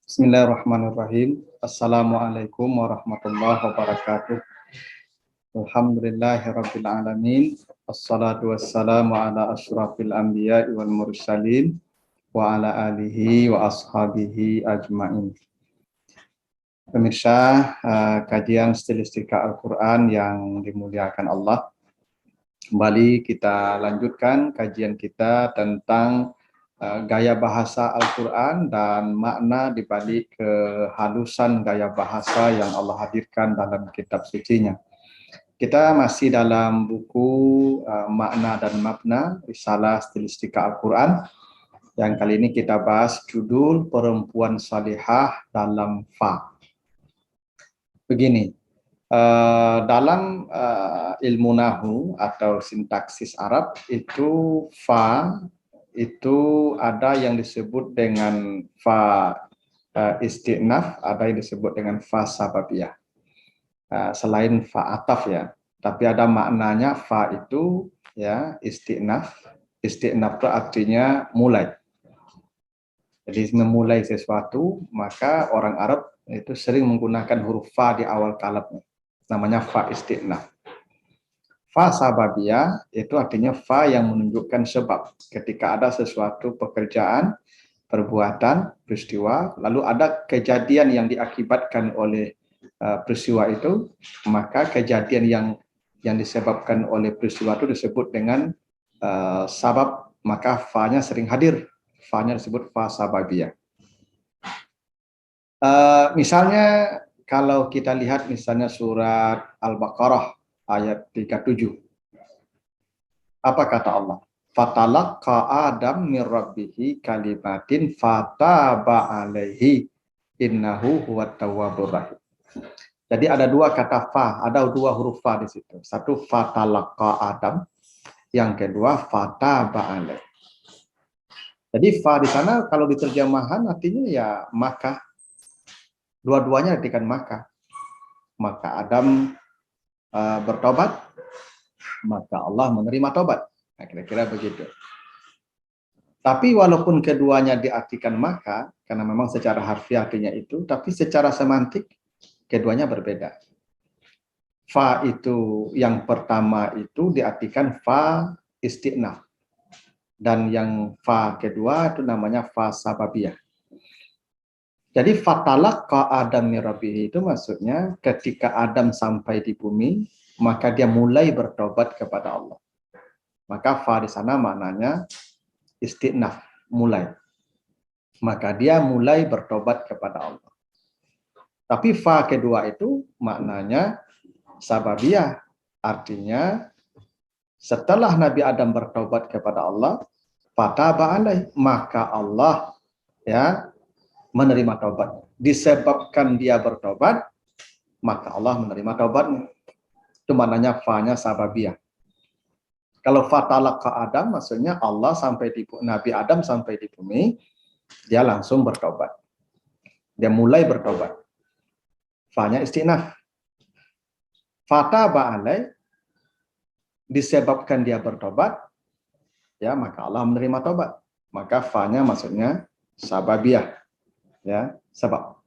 Bismillahirrahmanirrahim. Assalamualaikum warahmatullahi wabarakatuh. Alhamdulillahirabbil alamin. Wassalatu wassalamu ala asyrafil anbiya'i wal mursalin wa ala alihi wa ashabihi ajmain. Pemirsa, kajian stilistika Al-Qur'an yang dimuliakan Allah. Kembali kita lanjutkan kajian kita tentang gaya bahasa Al-Quran dan makna dibalik kehalusan gaya bahasa yang Allah hadirkan dalam kitab sucinya. Kita masih dalam buku Makna dan Mabna, Risalah Stilistika Al-Quran. Yang kali ini kita bahas judul Perempuan Salihah dalam Fa. Begini, dalam ilmu nahu atau sintaksis Arab itu Fa itu ada yang disebut dengan fa istinaf, ada yang disebut dengan fa sababiyah. Selain fa ataf ya, tapi ada maknanya fa itu ya istinaf. Istinaf itu artinya mulai. Jadi memulai sesuatu, maka orang Arab itu sering menggunakan huruf fa di awal kalamnya. Namanya fa istinaf. Fa sababiyah itu artinya fa yang menunjukkan sebab. Ketika ada sesuatu pekerjaan, perbuatan, peristiwa, lalu ada kejadian yang diakibatkan oleh peristiwa itu, maka kejadian yang disebabkan oleh peristiwa itu disebut dengan sabab, maka fa-nya sering hadir. Fa-nya disebut fa sababiyah. Misalnya kalau kita lihat misalnya surat Al-Baqarah ayat 37. Apa kata Allah? Fatalaqa Adam min rabbihi kalimatin fataba alaihi innahu huwat tawwabur rahim. Jadi ada dua kata fa, ada dua huruf fa di situ. Satu fatalaqa Adam, yang kedua fataba alaihi. Jadi fa di sana kalau diterjemahkan artinya ya maka. Dua-duanya artikan maka. Maka Adam bertobat, maka Allah menerima tobat. Nah, kira-kira begitu. Tapi walaupun keduanya diartikan maka, karena memang secara harfiah artinya itu, tapi secara semantik keduanya berbeda. Fa itu yang pertama itu diartikan fa istinaf. Dan yang fa kedua itu namanya fa sababiyah. Jadi fatalaqa Adam min rabbih itu maksudnya ketika Adam sampai di bumi, maka dia mulai bertobat kepada Allah. Maka fa di sana maknanya istinaf, mulai. Maka dia mulai bertobat kepada Allah. Tapi fa kedua itu maknanya sababiyah, artinya setelah Nabi Adam bertobat kepada Allah, fataba alaih, maka Allah ya menerima taubat. Disebabkan dia bertobat, maka Allah menerima taubatnya. Itu maknanya fa-nya sababiyah. Kalau fatalaqa Adam, maksudnya Allah sampai di Nabi Adam sampai di bumi, dia langsung bertobat. Dia mulai bertobat. Fa-nya istinaf. Fataba alaih, disebabkan dia bertobat, ya maka Allah menerima tobat. Maka fa-nya maksudnya sababiyah. Ya, sebab.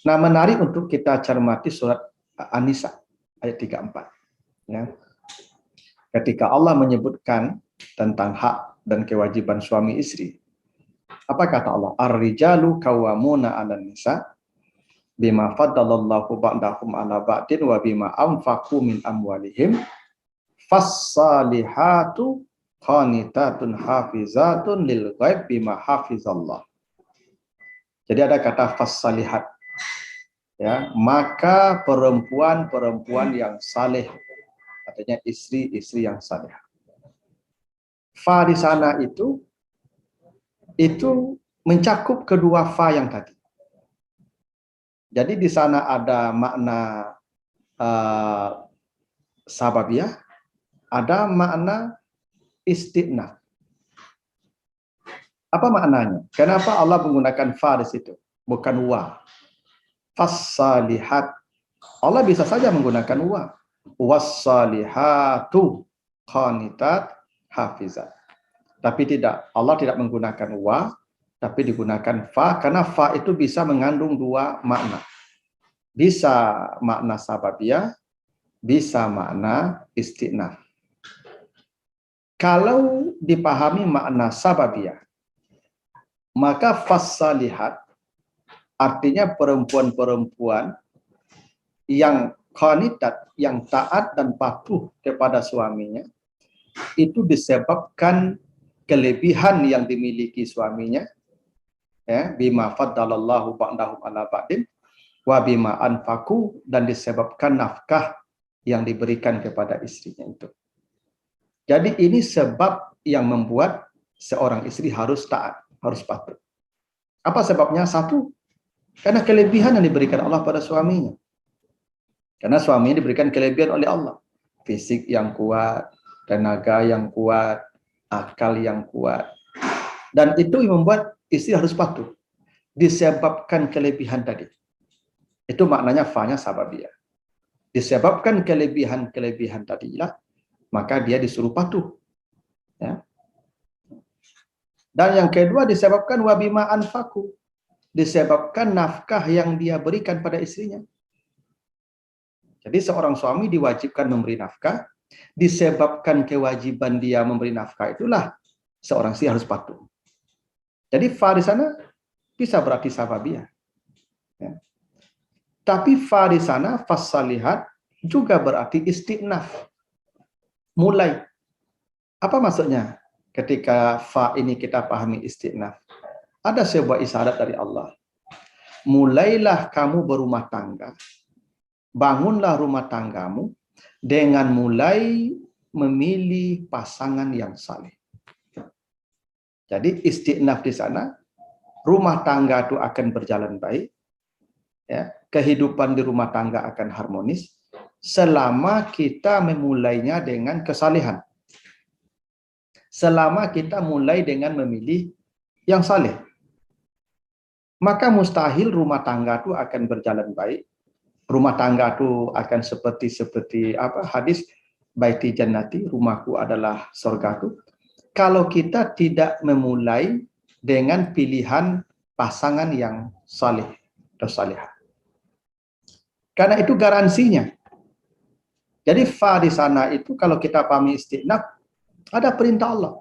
Nah, menarik untuk kita cermati surat An-Nisa ayat 34. Ya. Ketika Allah menyebutkan tentang hak dan kewajiban suami istri, apa kata Allah? Ar-rijalu qawwamuna 'alan nisa bima faddalallahu ba'dahum 'ala ba'din wa bima anfaqu min amwalihim fas-salihatu qanitatun hafizatun lil ghaib bima hafizallah. Jadi ada kata fas-salihat. Ya, maka perempuan-perempuan yang saleh, artinya istri-istri yang saleh. Fa di sana itu mencakup kedua fa yang tadi. Jadi di sana ada makna sababiyah, ada makna istinaf. Apa maknanya? Kenapa Allah menggunakan fa di situ, bukan wa? Fas-salihat. Allah bisa saja menggunakan wa. Was-salihatu qanitat hafizat. Tapi tidak, Allah tidak menggunakan wa, tapi digunakan fa karena fa itu bisa mengandung dua makna. Bisa makna sababiyah, bisa makna istinaf. Kalau dipahami makna sababiyah, maka fassalihat artinya perempuan-perempuan yang qanitat, yang taat dan patuh kepada suaminya, itu disebabkan kelebihan yang dimiliki suaminya, ya, bima faddalallahu ba'dahum ala ba'din wa bima anfaku, dan disebabkan nafkah yang diberikan kepada istrinya itu. Jadi ini sebab yang membuat seorang istri harus taat, harus patuh. Apa sebabnya? Satu, karena kelebihan yang diberikan Allah pada suaminya. Karena suaminya diberikan kelebihan oleh Allah. Fisik yang kuat, tenaga yang kuat, akal yang kuat. Dan itu yang membuat istri harus patuh. Disebabkan kelebihan tadi. Itu maknanya fa-nya sababiyah. Disebabkan kelebihan-kelebihan tadilah, maka dia disuruh patuh. Ya. Dan yang kedua disebabkan wabima anfaku. Disebabkan nafkah yang dia berikan pada istrinya. Jadi seorang suami diwajibkan memberi nafkah, disebabkan kewajiban dia memberi nafkah itulah seorang istri harus patuh. Jadi fa di sana bisa berarti sababiyah. Ya. Tapi fa di sana fassalihat juga berarti istinaf. Mulai. Apa maksudnya? Ketika fa ini kita pahami istinaf. Ada sebuah isyarat dari Allah. Mulailah kamu berumah tangga. Bangunlah rumah tanggamu dengan mulai memilih pasangan yang saleh. Jadi istinaf di sana, rumah tangga itu akan berjalan baik. Ya, kehidupan di rumah tangga akan harmonis selama kita memulainya dengan kesalehan. Selama kita mulai dengan memilih yang saleh. Maka mustahil rumah tangga itu akan berjalan baik. Rumah tangga itu akan seperti apa hadis baiti jannati, rumahku adalah surgaku. Kalau kita tidak memulai dengan pilihan pasangan yang saleh atau salihah. Karena itu garansinya. Jadi fa di sana itu kalau kita pahami istinaf, ada perintah Allah.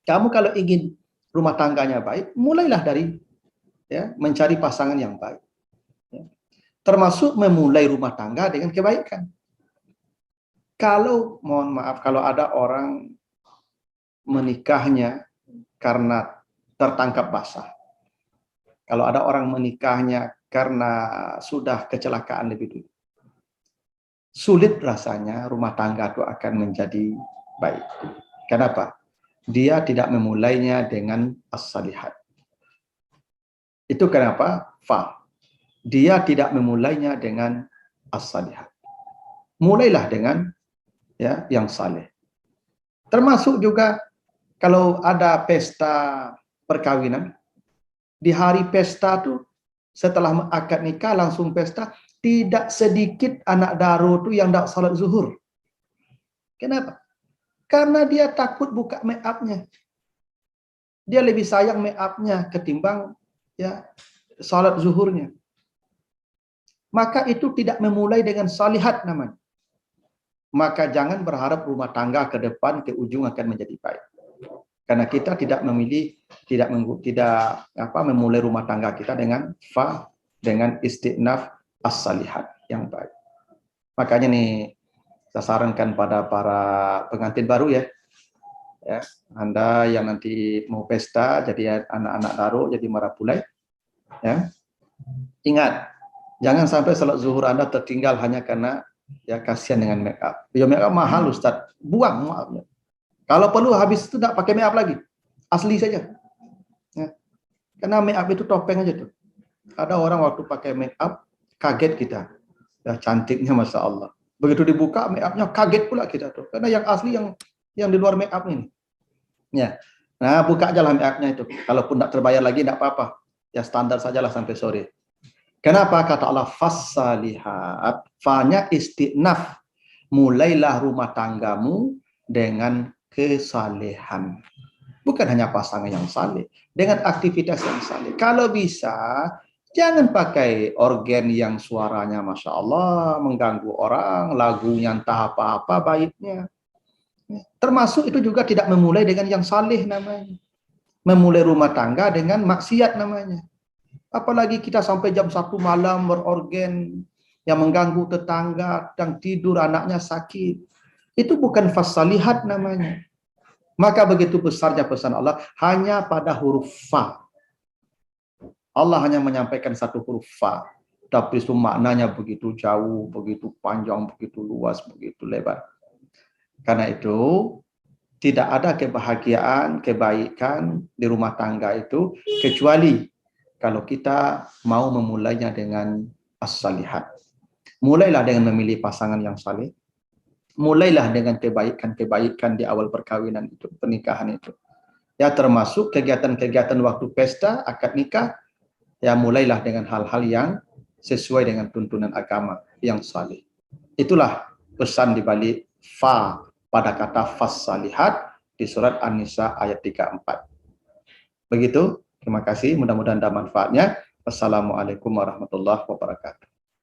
Kamu kalau ingin rumah tangganya baik, mulailah dari ya, mencari pasangan yang baik. Ya. Termasuk memulai rumah tangga dengan kebaikan. Kalau, mohon maaf, kalau ada orang menikahnya karena tertangkap basah. Kalau ada orang menikahnya karena sudah kecelakaan lebih dulu. Sulit rasanya rumah tangga itu akan menjadi baik. Kenapa? Dia tidak memulainya dengan as-salihat. Itu kenapa? Fa. Dia tidak memulainya dengan as-salihat. Mulailah dengan ya yang saleh. Termasuk juga kalau ada pesta perkawinan, di hari pesta tuh setelah akad nikah langsung pesta, tidak sedikit anak daro tuh yang tidak salat zuhur. Kenapa? Karena dia takut buka make up-nya. Dia lebih sayang make up-nya ketimbang ya salat zuhurnya. Maka itu tidak memulai dengan salihat namanya. Maka jangan berharap rumah tangga ke depan ke ujung akan menjadi baik. Karena kita tidak memilih, tidak memulai rumah tangga kita dengan fa, dengan istinaf as-salihat yang baik. Makanya nih saya sarankan pada para pengantin baru ya, Anda yang nanti mau pesta jadi anak-anak daro jadi marapulai, ya ingat jangan sampai salat zuhur Anda tertinggal hanya karena ya kasihan dengan make up. Ya make up mahal Ustaz, buang maafnya. Kalau perlu habis itu tidak pakai make up lagi, asli saja. Ya. Karena make up itu topeng aja tuh. Ada orang waktu pakai make up kaget kita, ya cantiknya masya Allah. Begitu dibuka make upnya kaget pula kita tuh, karena yang asli yang di luar make up ini. Ya, nah buka aja lah make upnya itu. Kalaupun tidak terbayar lagi tidak apa-apa, ya standar sajalah sampai sore. Kenapa? Kata Allah fassalihat, fa-nya istinaf, mulailah rumah tanggamu dengan kesalehan. Bukan hanya pasangan yang saleh, dengan aktivitas yang saleh. Kalau bisa, jangan pakai organ yang suaranya Masya Allah, mengganggu orang, lagunya entah apa-apa baiknya. Termasuk itu juga tidak memulai dengan yang saleh namanya. Memulai rumah tangga dengan maksiat namanya. Apalagi kita sampai jam 1 malam berorgan yang mengganggu tetangga, yang tidur anaknya sakit. Itu bukan fasalihat namanya. Maka begitu besarnya pesan Allah hanya pada huruf fa. Allah hanya menyampaikan satu huruf fa. Tapi itu maknanya begitu jauh, begitu panjang, begitu luas, begitu lebar. Karena itu tidak ada kebahagiaan, kebaikan di rumah tangga itu kecuali kalau kita mau memulainya dengan as-salihat. Mulailah dengan memilih pasangan yang saleh. Mulailah dengan kebaikan-kebaikan di awal perkawinan itu, pernikahan itu. Ya termasuk kegiatan-kegiatan waktu pesta, akad nikah, ya mulailah dengan hal-hal yang sesuai dengan tuntunan agama yang saleh. Itulah pesan di balik fa pada kata fas-salihat di surat An-Nisa ayat 34. Begitu, terima kasih, mudah-mudahan ada manfaatnya. Wassalamualaikum warahmatullahi wabarakatuh.